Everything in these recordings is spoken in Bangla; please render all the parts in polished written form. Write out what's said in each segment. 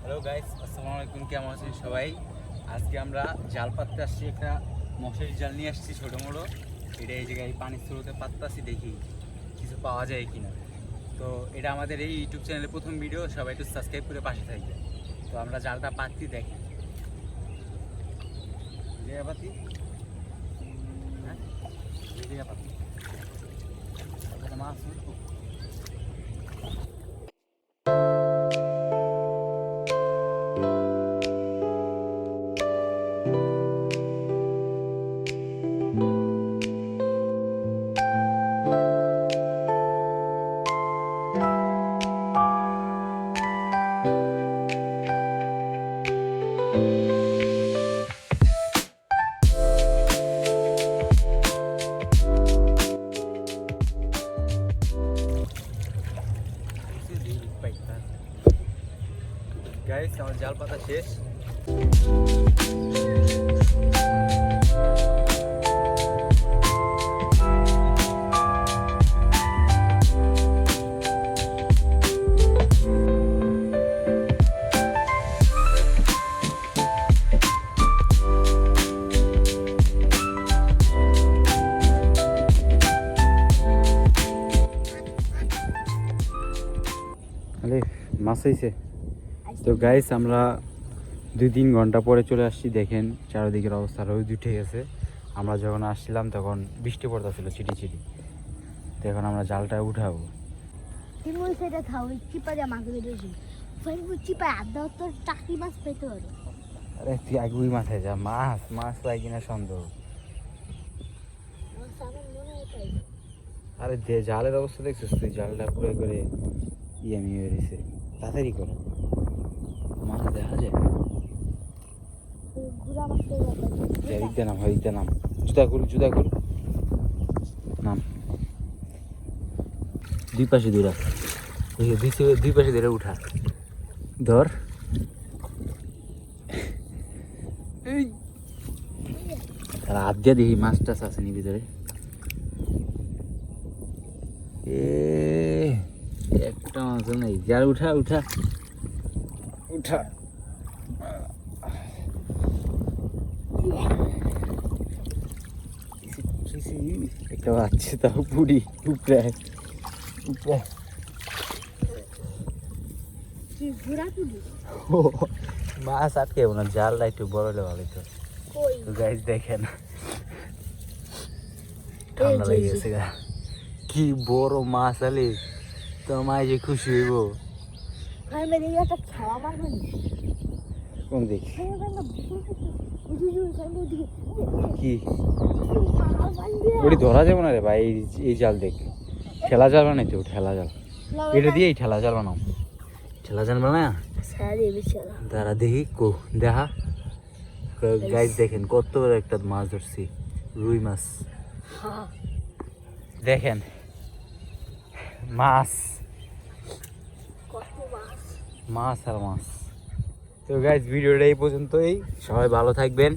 হ্যালো গাইস, আসসালামু আলাইকুম। কেমন আছেন সবাই? আজকে আমরা জাল পাততে আসছি, একটা মশারি জাল নিয়ে আসছি ছোটো মোটো। এটা এই জায়গায় পানির স্রোতে পাততাছি, দেখি কিছু পাওয়া যায় কিনা। তো এটা আমাদের এই ইউটিউব চ্যানেলের প্রথম ভিডিও, সবাই একটু সাবস্ক্রাইব করে পাশে থাকবে। তো আমরা জালটা পাতছি, দেখি পাতি হ্যাঁ পাতি মাছ গাইস, আমার জাল পাতা শেষ। মাছ হয়েছে তো গাইস, আমরা 2-3 ঘন্টা পরে চলে আসছি। দেখেন চারিদিকের অবস্থা, রোদ উঠে গেছে। আমরা যখন আসছিলাম তখন বৃষ্টি পড়তেছিল চিটি চিটি। তো এখন আমরা জালটা উঠাবো। আরে তুই আগুই মাথায় যা, মাছ মাছ পাই কিনা সন্দেহ। আরে যে জালের অবস্থা দেখছিস তুই, জালটা পুরো করে ইয়ামি হয়ে গেছে। তাড়াতাড়ি করো, মাছ দেখা যায়। নাম হইতে নাম, জুতা খুল নাম। দুই পাশে দুই পাশে ধরে উঠা, ধর। হাত দিয়ে দেখি মাছ টাছ আছে নি ভিতরে। একটা মাছ নেই, যার উঠা উঠা উঠা। একটা বাচ্চা, তাও পুরি উপরে উপরে। মাছ আটকে না, জালটা একটু বড় হলে ভালো তো। গাইস দেখেন, ঠান্ডা লেগে গেছে। কি বড় মাছ আলে, তোমায় যে খুশি হইব। কোন দিক কি ওটি ধরা যাবে না রে ভাই। এই জাল দেখ, ঠেলা জাল বানাই তো, ঠেলা জাল। এটা দিয়েই ঠেলা জাল বানাও, ঠেলা জাল বানা। দাঁড়া দেখি কো দেখা। গাইস দেখেন কত বড় একটা মাছ ধরছি, রুই মাছ। দেখেন মাছ মাছ আর মাছ। তো গাইস, ভিডিওটা এই পর্যন্তই। সবাই ভালো থাকবেন,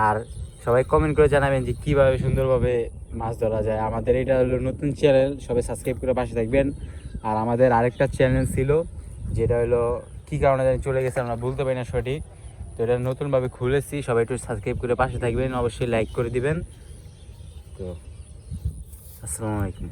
আর সবাই কমেন্ট করে জানাবেন যে কীভাবে সুন্দরভাবে মাছ ধরা যায়। আমাদের এটা হলো নতুন চ্যানেল, সবাই সাবস্ক্রাইব করে পাশে থাকবেন। আর আমাদের আরেকটা চ্যানেল ছিল, যেটা হলো কী কারণে জানি চলে গেছে, আমরা বলতে পারি না সঠিক। তো এটা নতুনভাবে খুলেছি, সবাই একটু সাবস্ক্রাইব করে পাশে থাকবেন, অবশ্যই লাইক করে দিবেন। তো আসসালামু আলাইকুম।